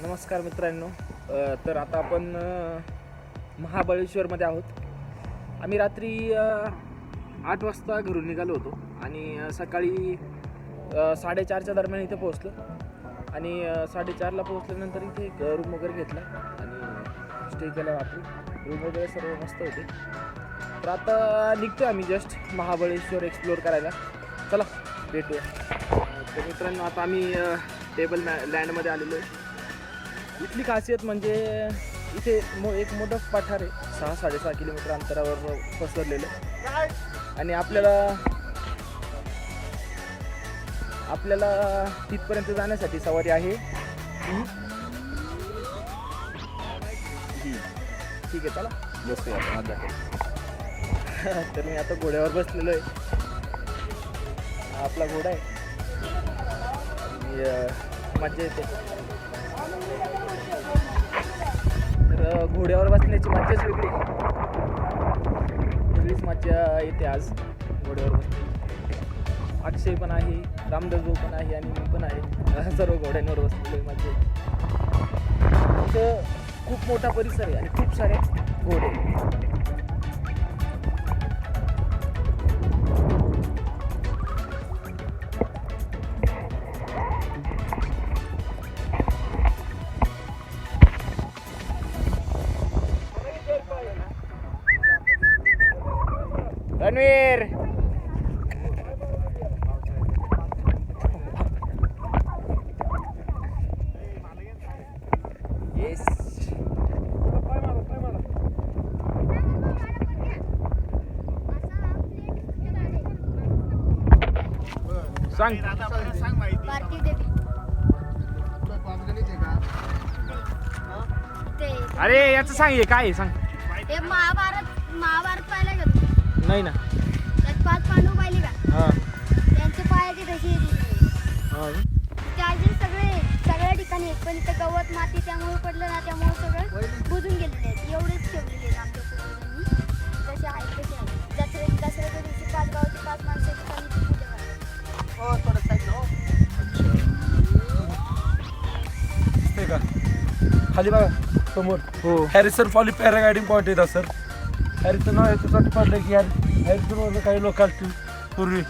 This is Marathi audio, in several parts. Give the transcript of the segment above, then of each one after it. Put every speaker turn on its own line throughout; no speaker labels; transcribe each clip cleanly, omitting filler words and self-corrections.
नमस्कार मित्रांनो. तर आता आपण महाबळेश्वरमध्ये आहोत. आम्ही रात्री 8 वाजता घरून निघालो होतो आणि सकाळी 4:30च्या दरम्यान इथे पोहोचलो आणि 4:30ला पोहोचल्यानंतर इथे एक रूम वगैरे घेतला आणि स्टे केला रात्री. रूम वगैरे सर्व मस्त होते. तर आता निघतो आम्ही जस्ट महाबळेश्वर एक्सप्लोअर करायला. चला भेटूया. तर मित्रांनो आता आम्ही टेबल लँडमध्ये आलेलो आहे. इथली खासियत म्हणजे इथे एक मोठं पठार आहे 6-6.5 किलोमीटर अंतरावर पसरलेलं आणि आपल्याला तिथपर्यंत जाण्यासाठी सवारी आहे ठीक आहे. चला बसूया आपण आता. तर मी आता घोड्यावर बसलेलो आहे. हा आपला घोडा आहे आणि मजा येते. तर घोड्यावर बसण्याची मजाच वेगळीच मजा येते आज घोड्यावर बसण्याची. अक्षय पण आहे, रामदास पण आहे आणि मी पण आहे. सर्व घोड्यांवर बसलेलो मजा येते. इथं खूप मोठा परिसर आहे आणि खूप सारे घोडे. रणवीर येस सांग. अरे याचं सांग. हे काय सांग.
हे महाभारत पाहिलं का?
नाही ना.
त्यात 5 पांडव पाहिले का?
हां
त्यांचे पायाचे कशी त्याचे सगळ्या ठिकाणी आहेत, पण इथं गवत माती त्यामुळे पडलं ना, त्यामुळे सगळं बुजून गेलेले आहेत. एवढेच ठेवलेले आहेत आमच्या पूर्वजांनी. तसे आहेत तसे आहेत. दसऱ्याच्या दिवशी 5 गावाची 5 माणसं ठिकाणी पूजा करतात.
हो थोडं साईड हो. ते का खाली बघा समोर
हो.
हॅरिसन फॉली पॅराग्लायडिंग पॉईंट येतात सर. हॅरिसन नाव याच्यासाठी पडलं की हॅरिसनवरनं काही लोक असतील पूर्वी,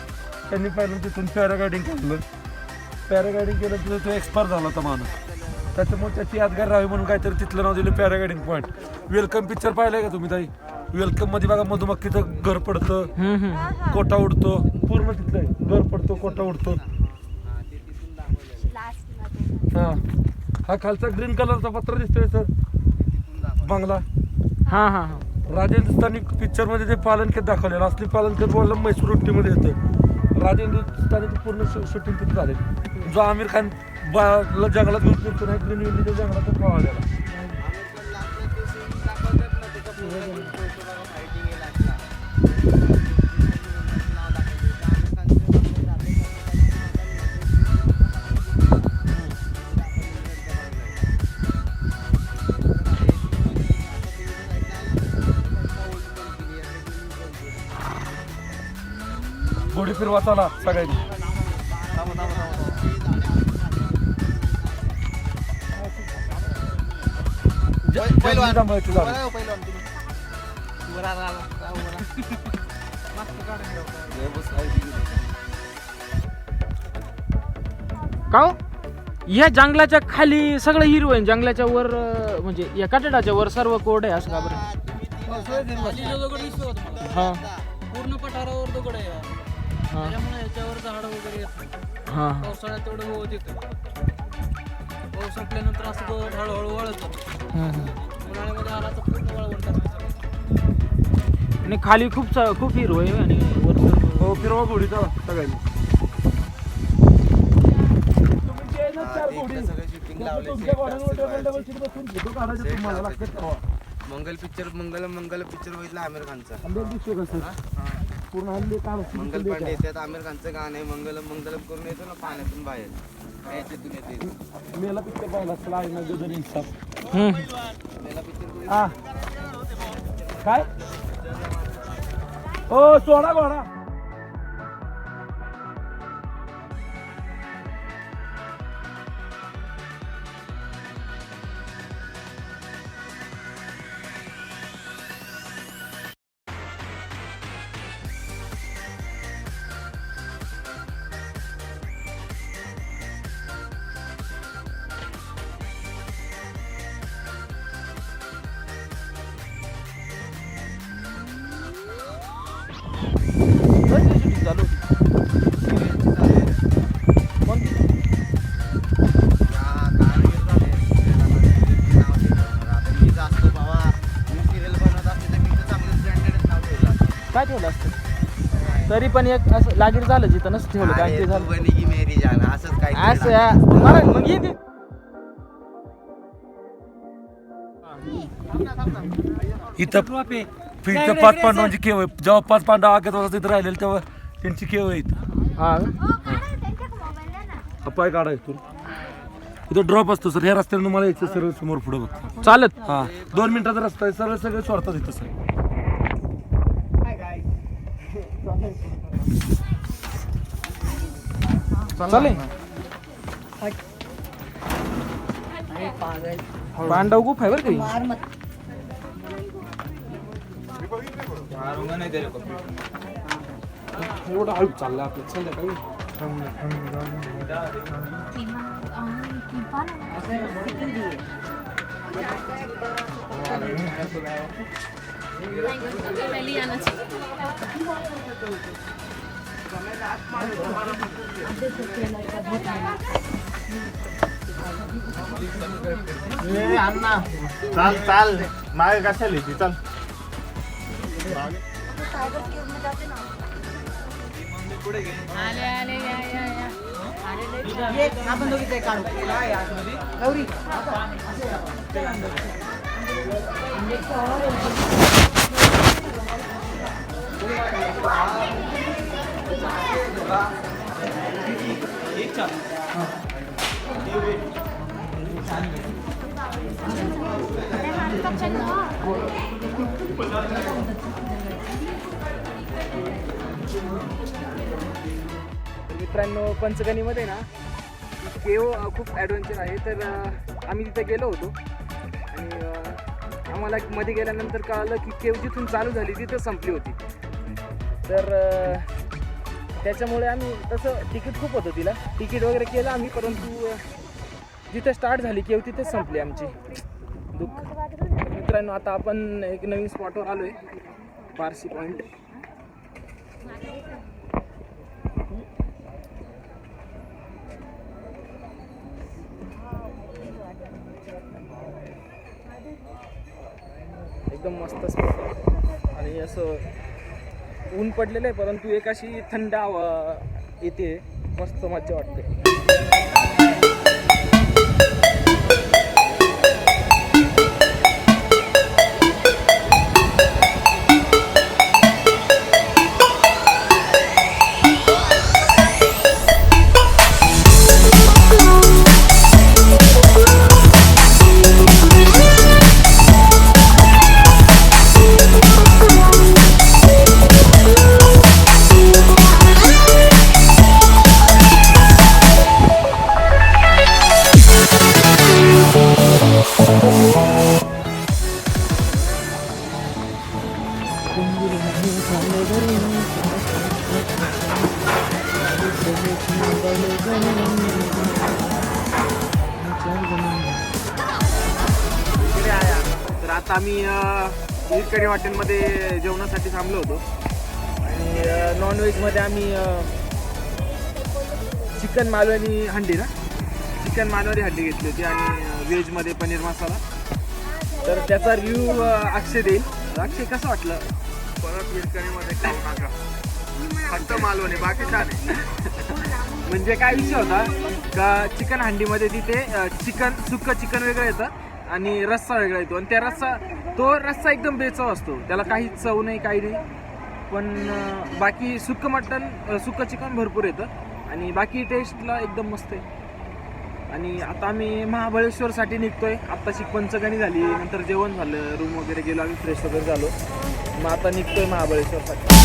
त्यांनी पहिलं तिथून पॅराग्लायडिंग केलं. पॅराग्लायडिंग केलं तिथं तो एक्सपायर झाला होता माणूस. त्याच्यामुळे त्याची यादगार राहावी म्हणून काहीतरी तिथलं नाव दिलं पॅराग्लायडिंग पॉईंट. वेलकम पिक्चर पाहिलंय का तुम्ही ताई? वेलकम मध्ये बघा मधुमक्खीचं घर पडतं, कोटा उडतो. पूर्ण तिथलं आहे. घर पडतो, कोटा उडतो. हां हा खालचा ग्रीन कलरचा पत्र दिसतोय सर, बंगला.
हां हां हां.
राजहिंदुस्थानी पिक्चरमध्ये ते पालनखेत दाखवलेलं. असली पालनखेत बोललं म्हैसूर उट्टीमध्ये येतं. राजहिंदुस्थानी पूर्ण शूटिंग तिथे झाले. जो आमिर खान जंगलात घेऊन फिरतो नाही, ग्रीन विल्लीच्या जंगलातच पाहायला. घोडी फिरवा चला सगळ्यांनी.
का हो? या जंगलाच्या खाली सगळं हिरवं आहे, जंगलाच्या वर म्हणजे या कटडाच्या वर सर्व कोरड आहे असं का बरं? हां
पूर्ण पठारावर दगड आहे. त्याच्यामुळे याच्यावर झाड वगैरे येत.
हां
पावसाळ्यात तेवढं होत येतं. पाऊस संपल्यानंतर असं गवत हळूहळू वळत. उन्हाळ्यामध्ये आला तर पूर्ण वळवून टाकायचं.
आणि खाली खूप हिरवं आहे आणि वर सर्व.
हो फिरवा घोडी चला सगळ्यांनी.
मंगल पिक्चर बघितला आमिर खानचा.
पूर्ण हल्ली काम
मंगल पांडे येतात. आमिर खानचं गाणं आहे मंगलम मंगलम करून येतो ना पाण्यातून बाहेर. याच्यातून येते
मेला पिक्चर पाहिला असला आहे ना गजर इंसाफ.
मेला पिक्चर
हा काय ओ सोडा घोडा.
ठेवलं असतं. तरी पण एक असं लागीर झालं जिथं नसतं ठेवलं कारण
अरे
ते
तू
झालं
बनी की मेरी जान असंच काय
असं या- मला मग येते
इथं इथं 5 पांडवांची केव आहे. जेव्हा 5 पांडव आगत होता तिथं राहिलेले तेव्हा त्यांची केव आहे इथं.
हा
हा पाय काढा इथून. इथं ड्रॉप असतो सर. ह्या रस्त्याने मला यायचं सरळ समोर पुढे बघ.
चालत
हा 2 मिनिटाचा रस्ता आहे. सरळ सगळे सोडतात इथं सर.
चालेल पांडव गुफ आहे बरं काही एवढं हळू चाललं आपलं संध्याकाळी
अण्णा चाल चाल मागे कशाला येते चाल
मित्रांनो पंचगणीमध्ये ना केव खूप ॲडव्हेंचर आहे तर आम्ही तिथे गेलो होतो आणि आम्हाला मध्ये गेल्यानंतर कळालं की केव जिथून चालू झाली तिथं संपली होती तर त्याच्यामुळे आम्ही तसं तिकीट खूप होतं तिला तिकीट वगैरे केलं आम्ही परंतु जिथे स्टार्ट झाली केव तिथेच संपली आमची दुःख मित्रांनो आता आपण एक नवीन स्पॉटवर आलो आहे पारसी पॉईंट एकदम मस्त स्पॉट आहे आणि असं ऊन पडलेलं आहे परंतु एक अशी थंड हवा येते मस्त मजा वाटते तर आता आम्ही ईडकडी हॉटेलमध्ये जेवणासाठी थांबलो होतो आणि नॉनव्हेजमध्ये आम्ही चिकन मालवणी हंडी ना चिकन मालवणी हंडी घेतली होती आणि व्हेजमध्ये पनीर मसाला तर त्याचा रिव्ह्यू अक्षय देईल अक्षय कसं वाटलं
परत ईडकणीमध्ये खाऊ नका फक्त मालवणी बाकी छान आहे
म्हणजे काय विषय होता का चिकन हंडीमध्ये तिथे सुक्कं चिकन वेगळं येतं आणि रस्सा वेगळा येतो आणि त्या रस्सा एकदम बेचव असतो त्याला काही चव नाही काही नाही पण बाकी सुक्कं चिकन भरपूर येतं आणि बाकी टेस्टला एकदम मस्त आहे आणि आता आम्ही महाबळेश्वरसाठी निघतोय आत्ताची पंचगणी झाली नंतर जेवण झालं रूम वगैरे गेलो आम्ही फ्रेश वगैरे झालो मग आता निघतोय महाबळेश्वरसाठी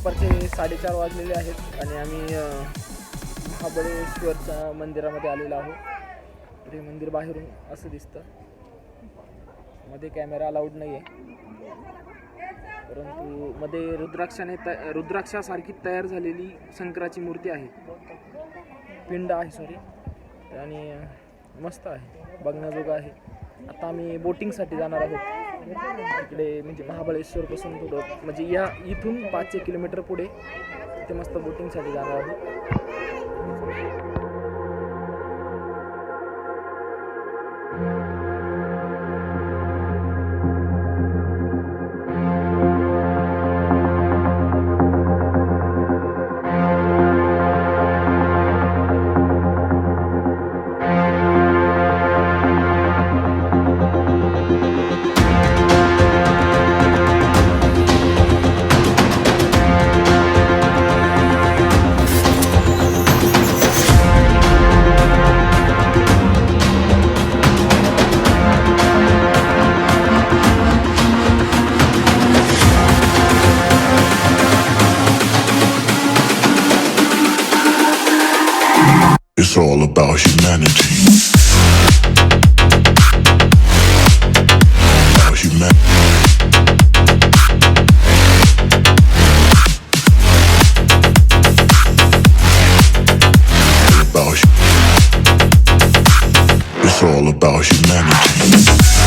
दुपारचे 4:30 वाजलेले आहेत आणि आम्ही महाबळेश्वरच्या मंदिरामध्ये आलेलो आहोत. तर हे मंदिर बाहेरून असं दिसतं. मध्ये कॅमेरा अलाउड नाही आहे, परंतु मध्ये रुद्राक्षासारखी तयार झालेली शंकराची मूर्ती आहे, पिंड आहे सॉरी, आणि मस्त आहे, बघण्याजोगं आहे. आता आम्ही बोटिंगसाठी जाणार आहोत इकडे, म्हणजे महाबळेश्वरपासून थोडं म्हणजे इथून 5 किलोमीटर पुढे ते मस्त बोटिंगसाठी जाणार आहोत.
It's all about humanity. About humanity. It's all about humanity.